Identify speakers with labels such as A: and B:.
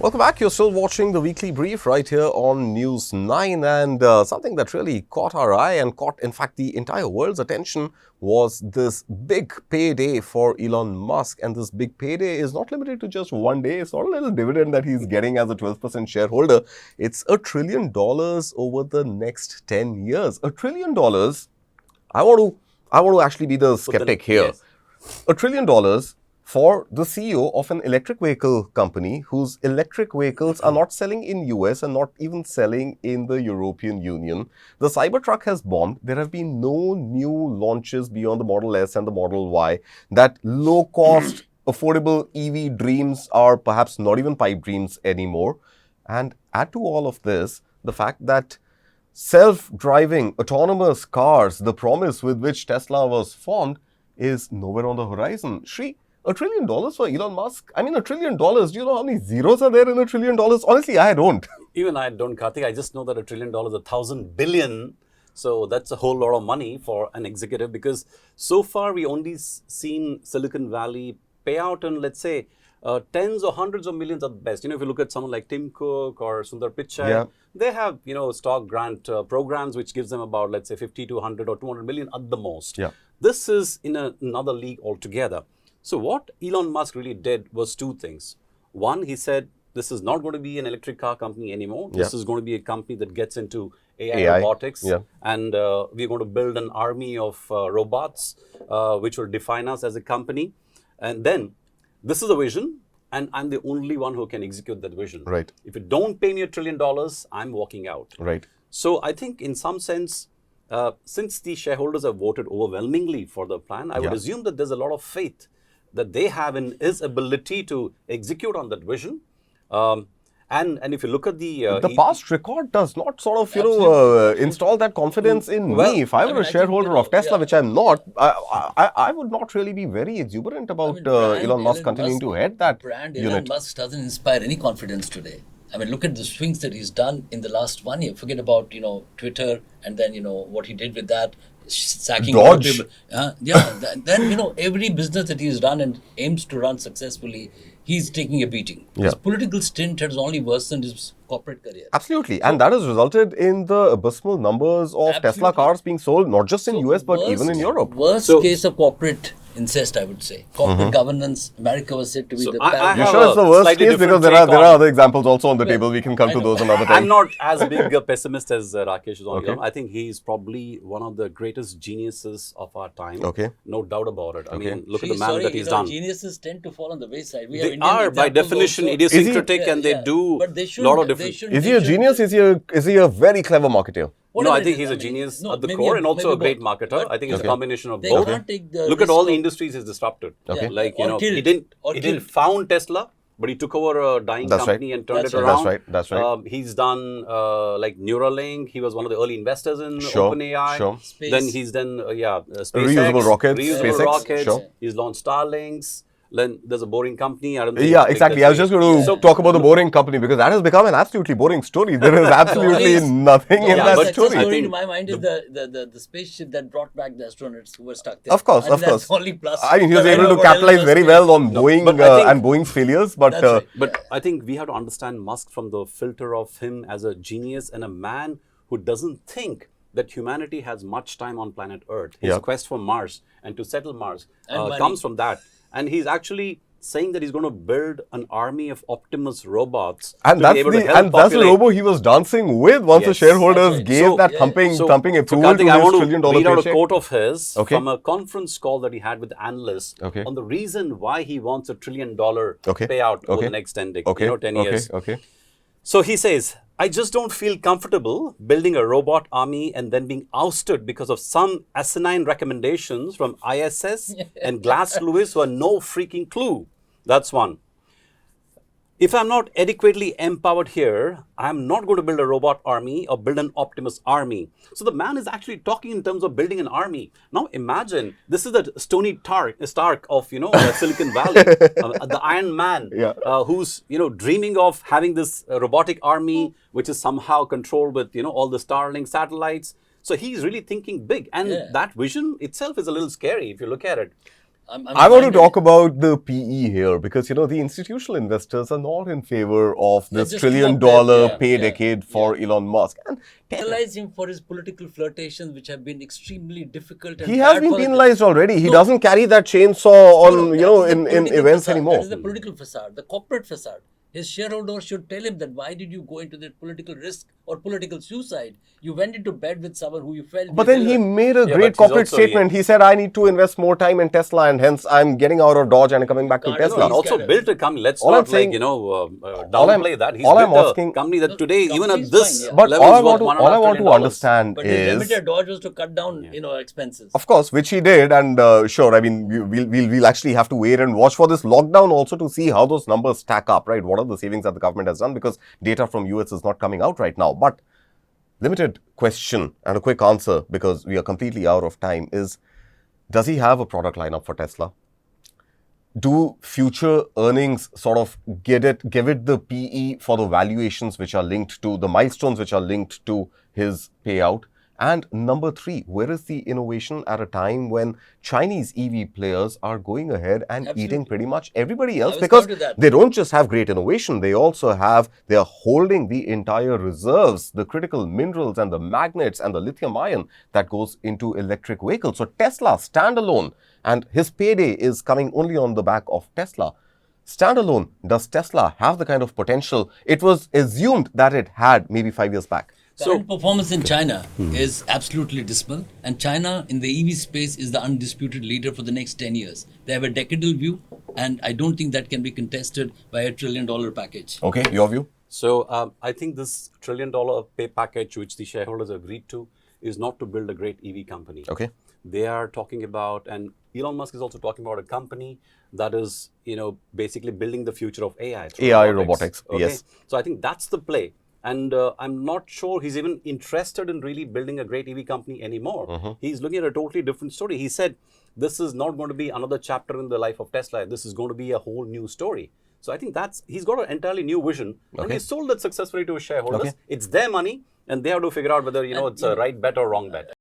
A: Welcome back. You're still watching the Weekly Brief right here on News 9, and something that really caught our eye and caught, in fact, the entire world's attention was this big payday for Elon Musk. And this big payday is not limited to just one day. It's not a little dividend that he's getting as a 12% shareholder. It's $1 trillion over the next 10 years. $1 trillion. I want to actually be the skeptic here.
B: Yes.
A: $1 trillion for the CEO of an electric vehicle company whose electric vehicles are not selling in US and not even selling in the European Union. The Cybertruck has bombed. There have been no new launches beyond the Model S and the Model Y. That low-cost, affordable EV dreams are perhaps not even pipe dreams anymore. And add to all of this, the fact that self-driving, autonomous cars, the promise with which Tesla was formed, is nowhere on the horizon. Shri, $1 trillion for Elon Musk? I mean, $1 trillion. Do you know how many zeros are there in $1 trillion? Honestly, I don't.
B: Even I don't, Karthik. I just know that $1 trillion is 1,000 billion. So that's a whole lot of money for an executive, because so far we only seen Silicon Valley pay out in, let's say, tens or hundreds of millions at best. If you look at someone like Tim Cook or Sundar Pichai, they have, stock grant programs which gives them about, let's say, 50 to 100 or 200 million at the most.
A: Yeah.
B: This is in another league altogether. So what Elon Musk really did was two things. One, he said, this is not going to be an electric car company anymore. This is going to be a company that gets into AI. Robotics. And we're going to build an army of robots, which will define us as a company. And then, this is a vision, and I'm the only one who can execute that vision.
A: Right.
B: If you don't pay me $1 trillion, I'm walking out.
A: Right.
B: So I think in some sense, since the shareholders have voted overwhelmingly for the plan, I would assume that there's a lot of faith that they have in his ability to execute on that vision. And if you look at the
A: past record does not sort of, install that confidence in me. If I were a shareholder of Tesla, which I'm not, I would not really be very exuberant about Elon Musk continuing to head that
C: brand
A: unit.
C: Elon Musk doesn't inspire any confidence today. I mean, look at the swings that he's done in the last 1 year. Forget about, Twitter and then, what he did with that, sacking
A: Dodge.
C: people. Then, every business that he's run and aims to run successfully, he's taking a beating. His political stint has only worsened his corporate career.
A: Absolutely. And that has resulted in the abysmal numbers of Tesla cars being sold, not just in US, but even in Europe.
C: Worst case of corporate incest, I would say. Corporate governance, America was said to be the
A: You sure it's the worst case? Because there are other examples also on the table. We can come to those another time.
B: I'm not as big a pessimist as Rakesh is on Elon. I think he's probably one of the greatest geniuses of our time. No doubt about it. I mean, look at the man that he's done.
C: Geniuses tend to fall on the wayside.
B: They are, by definition, idiosyncratic, and they do a lot of different...
A: Is he a genius? Is he a very clever marketer?
B: No, I think he's a genius at the core and also a great marketer. I think it's a combination of both. Look at all the industries he's disrupted. Like, he didn't found Tesla, but he took over a dying company and turned it around.
A: That's right.
B: He's done like Neuralink. He was one of the early investors in OpenAI. Then he's done SpaceX.
A: Reusable rockets.
B: Reusable rockets. He's launched Starlinks. Then there's a boring company. I don't think
A: exactly. I was just going to talk about the boring company because that has become an absolutely boring story. There is absolutely nothing in that story.
C: The story in my mind is the spaceship that brought back the astronauts who were stuck there.
A: Of course.
C: That's only plus.
A: I mean, he was able to capitalize very well on Boeing and Boeing's failures. But
B: I think we have to understand Musk from the filter of him as a genius and a man who doesn't think that humanity has much time on planet Earth. His quest for Mars and to settle Mars comes from that. And he's actually saying that he's going to build an army of Optimus robots
A: and that's the robo he was dancing with once the shareholders gave that thumping approval to his $1 trillion paycheck.
B: I want to read out a quote of his from a conference call that he had with analysts on the reason why he wants $1 trillion payout over the next 10 years. So he says, I just don't feel comfortable building a robot army and then being ousted because of some asinine recommendations from ISS and Glass Lewis who have no freaking clue. That's one. If I'm not adequately empowered here, I'm not going to build a robot army or build an Optimus army. So the man is actually talking in terms of building an army. Now imagine, this is the Tony Stark of, Silicon Valley, the Iron Man, who's, dreaming of having this robotic army, which is somehow controlled with, all the Starlink satellites. So he's really thinking big. And that vision itself is a little scary if you look at it.
A: I want to talk about the PE here because, the institutional investors are not in favor of this $1 trillion pay decade for Elon Musk. And
C: penalize him for his political flirtations, which have been extremely difficult. And
A: he has been penalized already. He doesn't carry that chainsaw on, in events anymore.
C: That is the political facade, the corporate facade. His shareholders should tell him that why did you go into that political risk or political suicide? You went into bed with someone who you felt...
A: But then he made a great corporate statement. He said, I need to invest more time in Tesla and hence I'm getting out of Dodge and coming back to Tesla.
B: He also built a company. Let's not downplay that. He's built a company that today, even at this level,
A: all I want to understand
C: but
A: is...
C: But his limited Dodge was to cut down, expenses.
A: Of course, which he did. And sure, I mean, we'll actually have to wait and watch for this lockdown also to see how those numbers stack up, right? What are the savings that the government has done, because data from US is not coming out right now. But limited question and a quick answer, because we are completely out of time, is does he have a product lineup for Tesla? Do future earnings sort of give it the PE for the valuations which are linked to the milestones which are linked to his payout? And number 3, where is the innovation at a time when Chinese EV players are going ahead and eating pretty much everybody else? Because they don't just have great innovation, they are holding the entire reserves, the critical minerals and the magnets and the lithium ion that goes into electric vehicles. So Tesla standalone, and his payday is coming only on the back of Tesla. Standalone, does Tesla have the kind of potential it was assumed that it had maybe 5 years back?
C: So performance in China is absolutely dismal, and China in the EV space is the undisputed leader for the next 10 years. They have a decadal view, and I don't think that can be contested by a $1 trillion package.
A: Okay, your view?
B: So I think this $1 trillion pay package, which the shareholders agreed to, is not to build a great EV company.
A: Okay.
B: They are talking about, and Elon Musk is also talking about a company that is, basically building the future of AI.
A: AI robotics,
B: okay?
A: Yes.
B: So I think that's the play. And I'm not sure he's even interested in really building a great EV company anymore. He's looking at a totally different story. He said, this is not going to be another chapter in the life of Tesla. This is going to be a whole new story. So I think he's got an entirely new vision. And he sold it successfully to his shareholders. It's their money, and they have to figure out whether, it's a right bet or wrong bet.